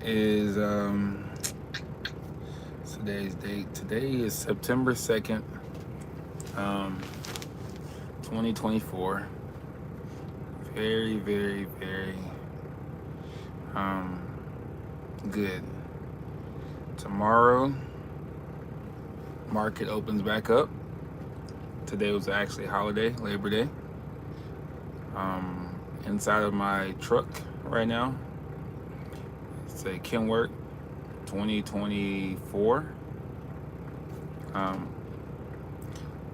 is today's date. Today is September 2nd, um, 2024. Very, very, very um, good. Tomorrow, market opens back up. Today was actually a holiday, Labor Day. Inside of my truck right now, it's a Kenworth 2024. Um,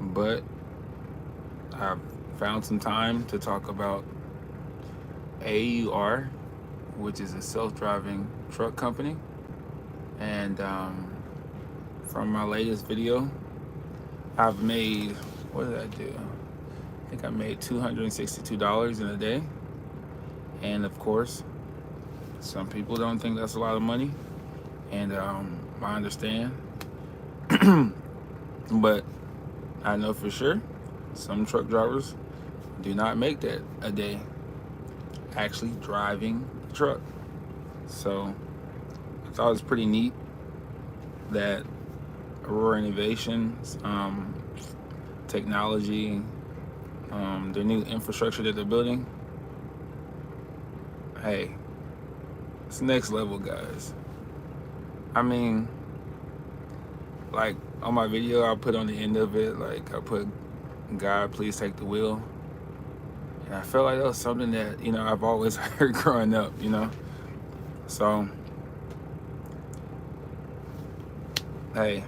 but I've found some time to talk about AUR, which is a self-driving truck company. And from my latest video, I've made, what did I do? I think I made $262 in a day. And of course, some people don't think that's a lot of money. And I understand. But I know for sure some truck drivers do not make that a day actually driving the truck. So I thought it was pretty neat that Aurora Innovations, technology, their new infrastructure that they're building, hey, it's next level, guys. I mean, like on my video, I'll put on the end of it, like I put, God, please take the wheel. And I felt like that was something that, I've always heard growing up, So, hey,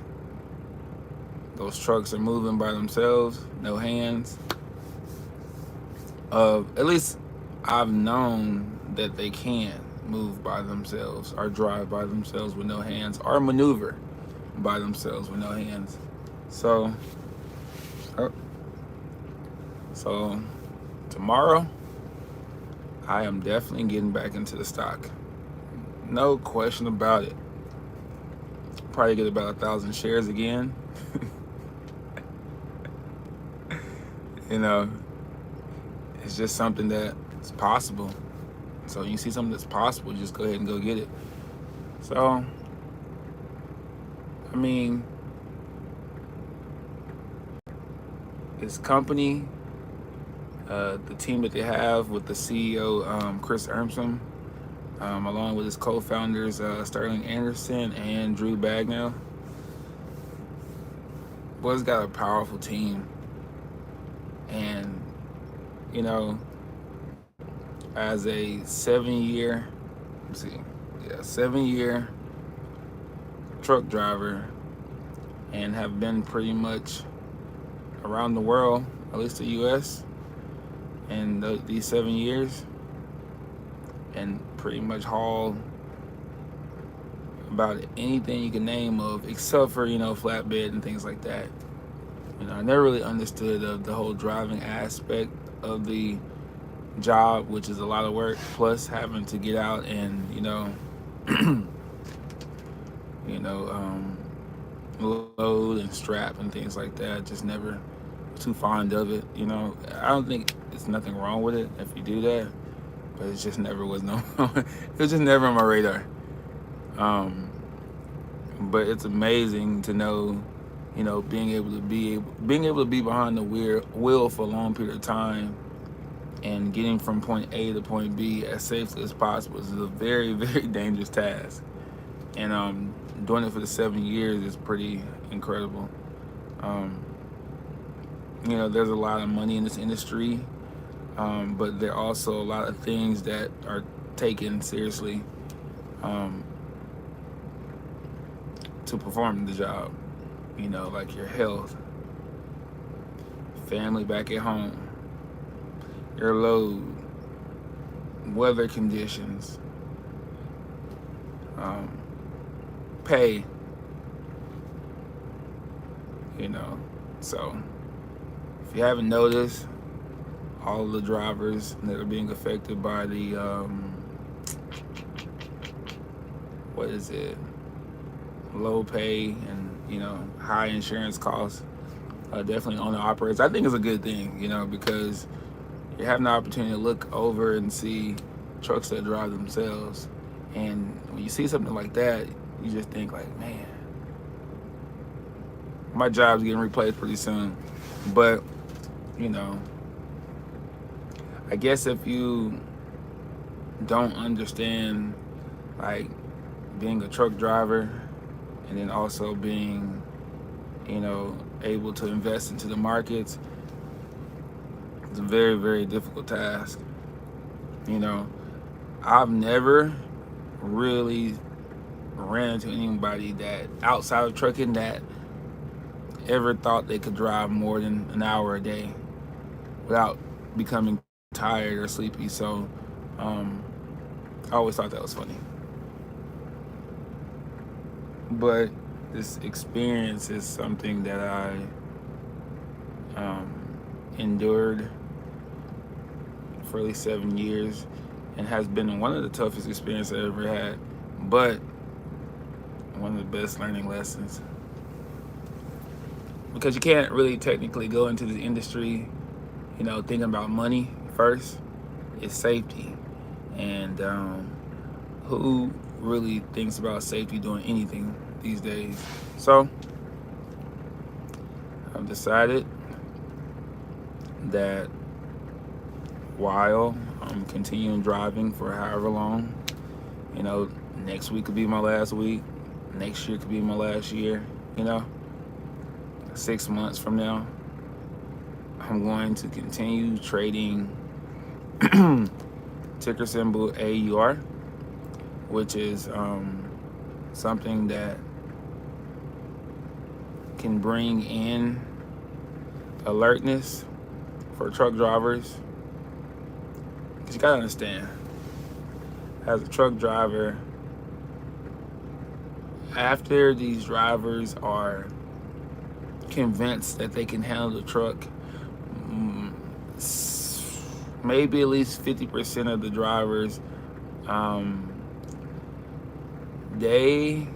those trucks are moving by themselves, no hands. At least I've known that they can move by themselves or drive by themselves with no hands or maneuver by themselves with no hands. So, so tomorrow, I am definitely getting back into the stock. No question about it. Probably get about 1,000 shares again. It's just something that's possible. So you see something that's possible, just go ahead and go get it. So, I mean, this company, the team that they have with the CEO, Chris Urmson, along with his co-founders, Sterling Anderson and Drew Bagnell, boy's got a powerful team. And, as a 7-year truck driver, and have been pretty much around the world, at least the US, in these 7 years, and pretty much haul about anything you can name of, except for, flatbed and things like that. I never really understood the whole driving aspect of the job, which is a lot of work, plus having to get out and, load and strap and things like that. Just never too fond of it. I don't think it's nothing wrong with it if you do that, but it just never was it was just never on my radar. But it's amazing to know, being able to be behind the wheel for a long period of time and getting from point A to point B as safely as possible is a very, very dangerous task. And doing it for the 7 years is pretty incredible. There's a lot of money in this industry, but there are also a lot of things that are taken seriously to perform the job. Like your health, family back at home, your load, weather conditions, pay, So if you haven't noticed, all of the drivers that are being affected by the, low pay and, high insurance costs, definitely owner operators. I think it's a good thing, because you're having the opportunity to look over and see trucks that drive themselves. And when you see something like that, you just think like, man, my job's getting replaced pretty soon. But, you know, I guess if you don't understand, like, being a truck driver and then also being, you know, able to invest into the markets, it's a very, very difficult task. You know, I've never really ran into anybody that outside of trucking that ever thought they could drive more than an hour a day without becoming tired or sleepy. So I always thought that was funny. But this experience is something that I endured for at least 7 years and has been one of the toughest experiences I ever had, but one of the best learning lessons. Because you can't really technically go into the industry, you know, thinking about money first. It's safety. And who really thinks about safety doing anything these days? So I've decided that while I'm continuing driving for however long, you know, next week could be my last week, next year could be my last year, you know, 6 months from now, I'm going to continue trading ticker symbol AUR, which is something that can bring in alertness for truck drivers. Because you gotta understand, as a truck driver, after these drivers are convinced that they can handle the truck, maybe at least 50% of the drivers, they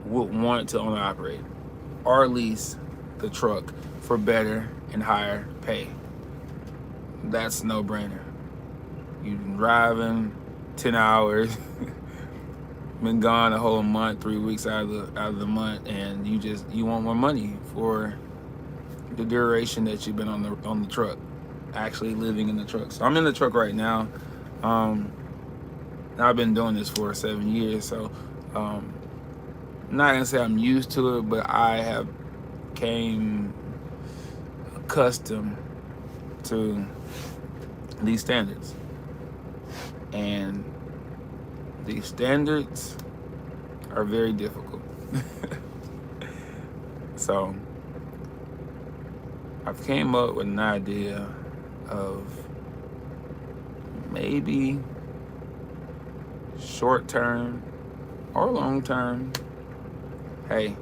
would want to owner operate or lease the truck for better and higher pay. That's no brainer. You've been driving 10 hours, been gone a whole month, 3 weeks out of the month, and you want more money for the duration that you've been on the truck, actually living in the truck. So I'm in the truck right now. I've been doing this for 7 years, so I'm not gonna say I'm used to it, but I have came accustomed to these standards. And these standards are very difficult. So I've came up with an idea of maybe short term or long term, hey,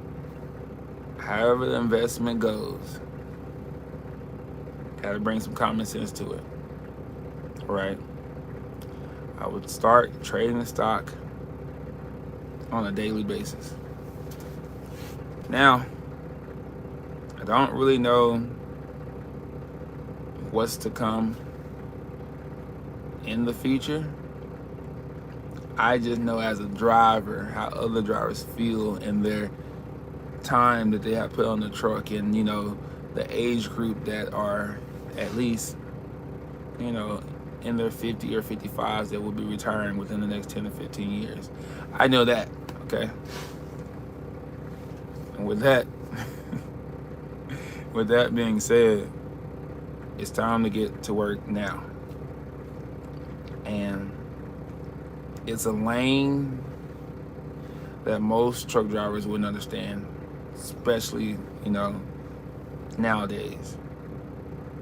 however the investment goes, gotta bring some common sense to it, right? I would start trading the stock on a daily basis. Now, I don't really know what's to come in the future. I just know as a driver how other drivers feel in their time that they have put on the truck, and you know, the age group that are at least, you know, in their 50 or 55s that will be retiring within the next 10 to 15 years. I know that, okay? And with that, with that being said, it's time to get to work now. And it's a lane that most truck drivers wouldn't understand, especially, you know, nowadays.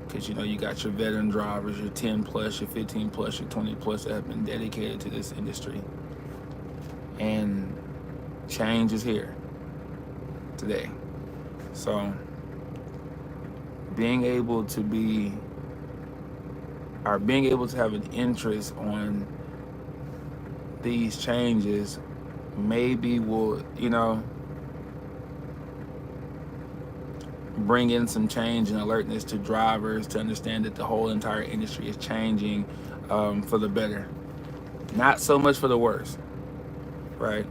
Because, you know, you got your veteran drivers, your 10 plus, your 15 plus, your 20 plus that have been dedicated to this industry. And change is here today. So being able to have an interest on these changes maybe will, you know, bring in some change and alertness to drivers to understand that the whole entire industry is changing for the better. Not so much for the worse, right?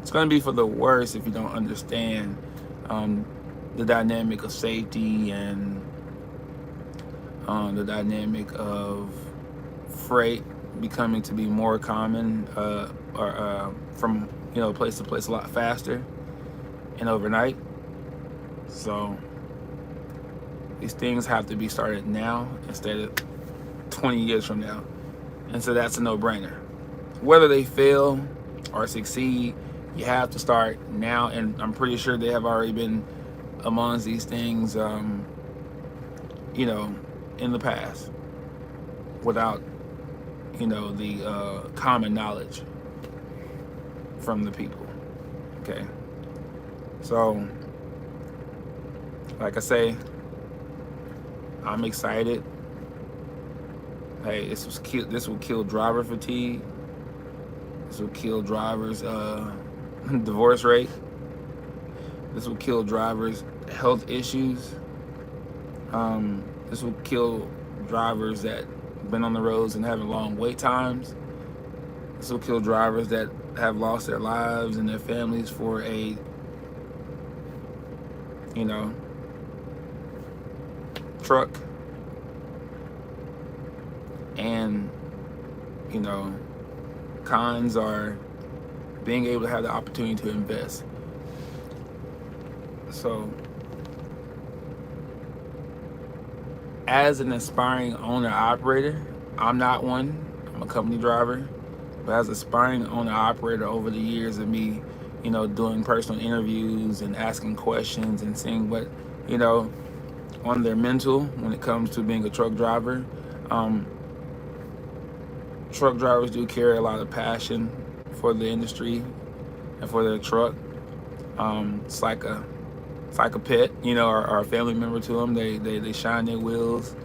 It's going to be for the worse if you don't understand um, the dynamic of safety and the dynamic of freight becoming to be more common or from place to place a lot faster and overnight. So these things have to be started now instead of 20 years from now. And so that's a no-brainer. Whether they fail or succeed, you have to start now. And I'm pretty sure they have already been amongst these things, in the past without, the common knowledge from the people. Okay. So, like I say, I'm excited. Hey, this will kill driver fatigue. This will kill drivers' divorce rate. This will kill drivers' health issues. This will kill drivers that been on the roads and having long wait times. This will kill drivers that have lost their lives and their families for a, truck. And, cons are being able to have the opportunity to invest. So, as an aspiring owner-operator, I'm not one. I'm a company driver. But as an aspiring owner-operator over the years of me, doing personal interviews and asking questions and seeing what, on their mental when it comes to being a truck driver, truck drivers do carry a lot of passion for the industry and for their truck. It's like a pet, or a family member to them. They shine their wheels.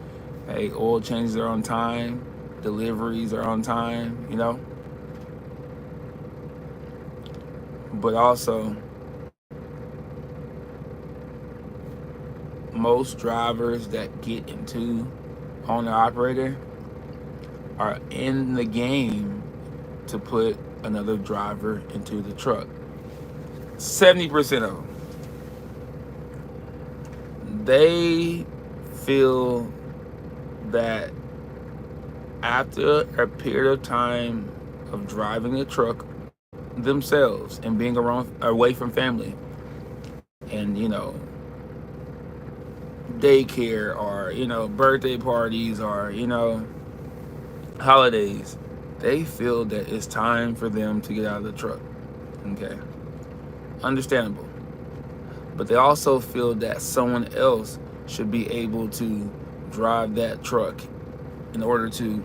Hey, oil changes are on time. Deliveries are on time, But also, most drivers that get into owner-operator are in the game to put another driver into the truck. 70% of them. They feel that after a period of time of driving the truck themselves and being away from family and, daycare or, birthday parties or, holidays, they feel that it's time for them to get out of the truck. Okay. Understandable. But they also feel that someone else should be able to drive that truck in order to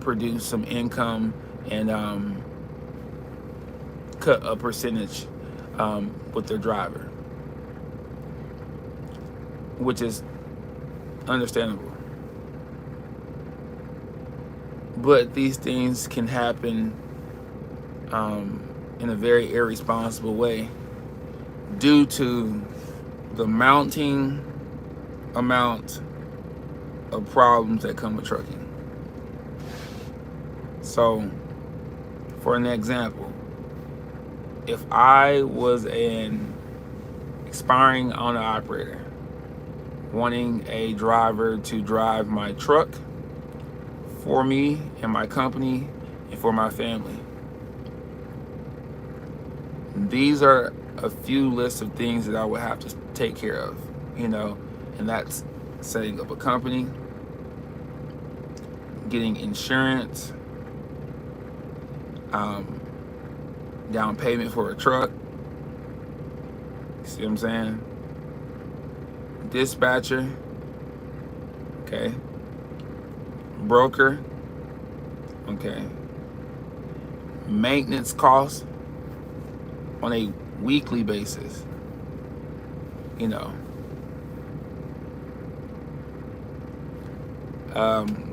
produce some income and cut a percentage with their driver, which is understandable. But these things can happen in a very irresponsible way due to the mounting amount of problems that come with trucking. So, for an example, if I was an aspiring owner-operator wanting a driver to drive my truck for me and my company and for my family, these are a few lists of things that I would have to take care of, and that's setting up a company, getting insurance, down payment for a truck. See what I'm saying? Dispatcher, okay. Broker, okay. Maintenance costs on a weekly basis,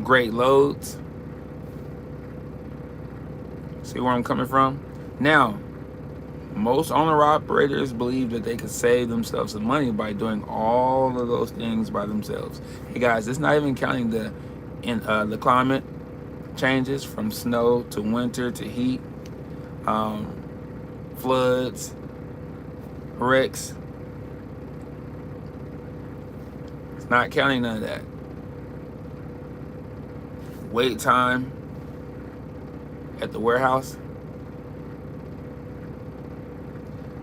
great loads. See where I'm coming from? Now, most owner-operators believe that they could save themselves some money by doing all of those things by themselves. Hey guys, it's not even counting the climate, changes from snow to winter to heat, floods, wrecks. It's not counting none of that. Wait time at the warehouse.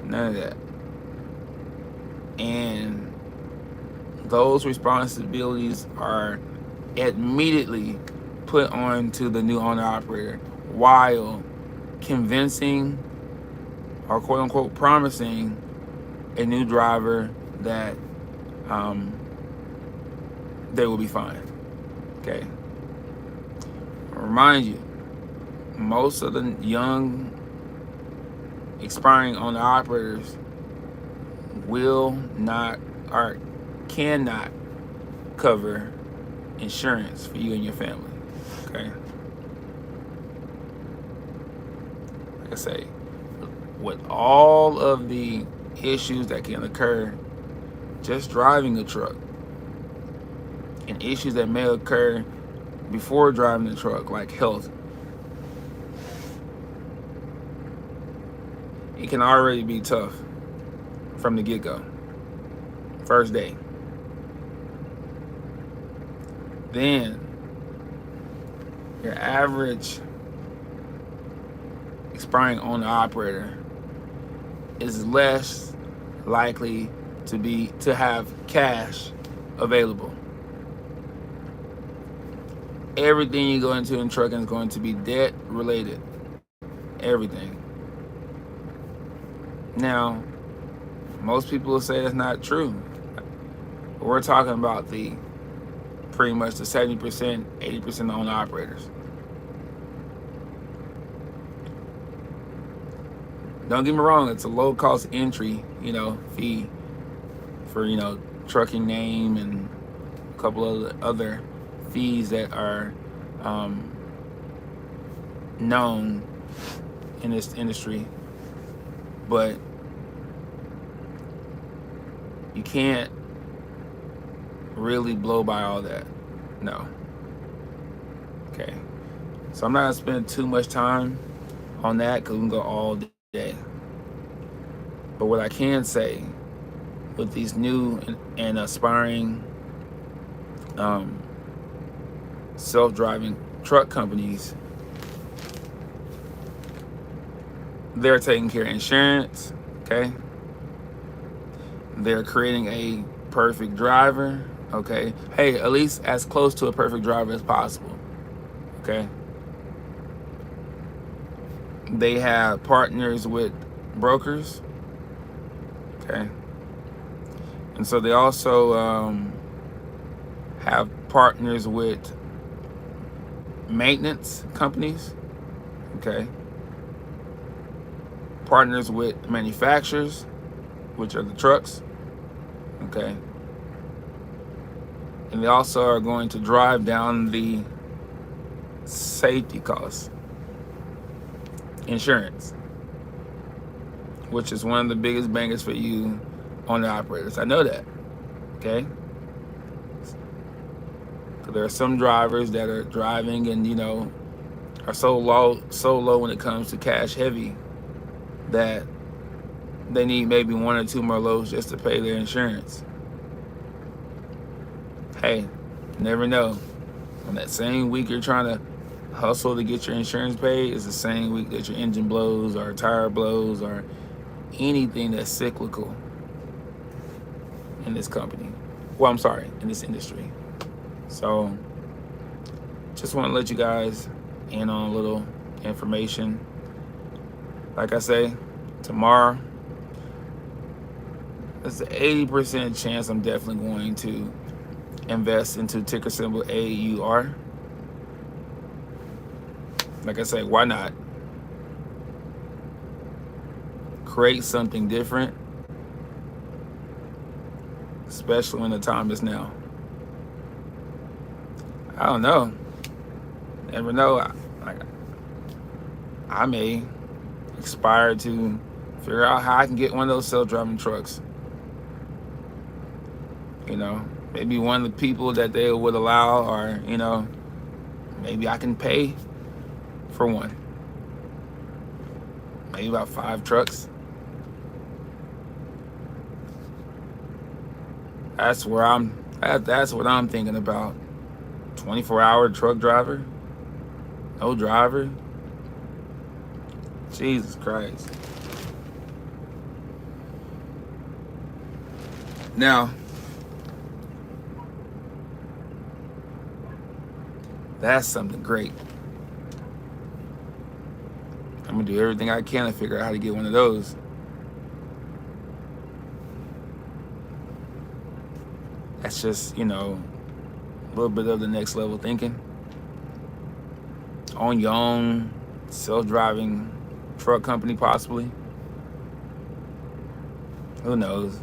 None of that. And those responsibilities are immediately put on to the new owner operator while convincing or quote unquote promising a new driver that they will be fine. Okay. Remind you, most of the young expiring owner operators will not or cannot cover insurance for you and your family. Okay. Like I say, with all of the issues that can occur just driving a truck and issues that may occur before driving the truck, like health, it can already be tough from the get-go. First day. Then your average expiring owner operator is less likely to have cash available. Everything you go into in trucking is going to be debt related. Everything. Now, most people will say that's not true. We're talking about the pretty much the 70%, 80% owner operators. Don't get me wrong, it's a low cost entry, fee for, trucking name and a couple of other fees that are known in this industry. But you can't really blow by all that. No. Okay. So I'm not going to spend too much time on that because we can go all day. But what I can say with these new and aspiring self-driving truck companies, they're taking care of insurance, okay? They're creating a perfect driver, okay? Hey, at least as close to a perfect driver as possible, okay? They have partners with brokers, okay? And so they also have partners with maintenance companies, okay? Partners with manufacturers, which are the trucks, okay? And they also are going to drive down the safety costs. Insurance, which is one of the biggest bangers for you owner operators. I know that, okay? So there are some drivers that are driving and, are so low when it comes to cash heavy that they need maybe one or two more loads just to pay their insurance. Hey, never know. On that same week you're trying to hustle to get your insurance paid is the same week that your engine blows or tire blows or anything that's cyclical in this company. In this industry. So just want to let you guys in on a little information. Like I say, tomorrow, there's an 80% chance I'm definitely going to invest into ticker symbol AUR. Like I say, why not? Create something different, especially when the time is now. I don't know. Never know. I may aspire to figure out how I can get one of those self-driving trucks. Maybe one of the people that they would allow are, maybe I can pay for one. Maybe about 5 trucks. That's what I'm thinking about. 24-hour truck driver, no driver. Jesus Christ. Now, that's something great. I'm gonna do everything I can to figure out how to get one of those. That's just, a little bit of the next level thinking. Own your own self-driving truck company, possibly. Who knows?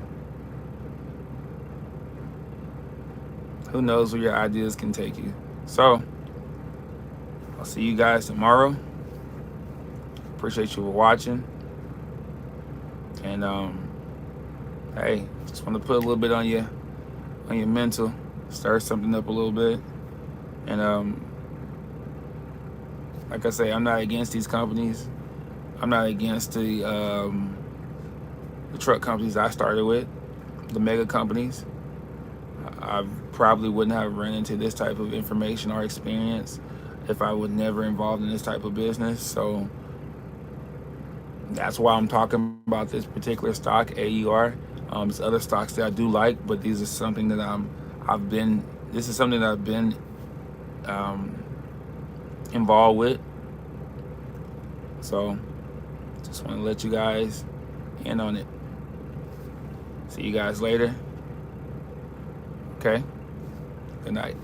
Who knows where your ideas can take you? So, I'll see you guys tomorrow. Appreciate you for watching. And hey, just want to put a little bit on your mental, stir something up a little bit. And like I say, I'm not against these companies. I'm not against the truck companies I started with, the mega companies. I probably wouldn't have run into this type of information or experience if I was never involved in this type of business. So that's why I'm talking about this particular stock, AUR. There's other stocks that I do like, but these are something that I've been involved with. So just want to let you guys in on it. See you guys later. Okay. Good night.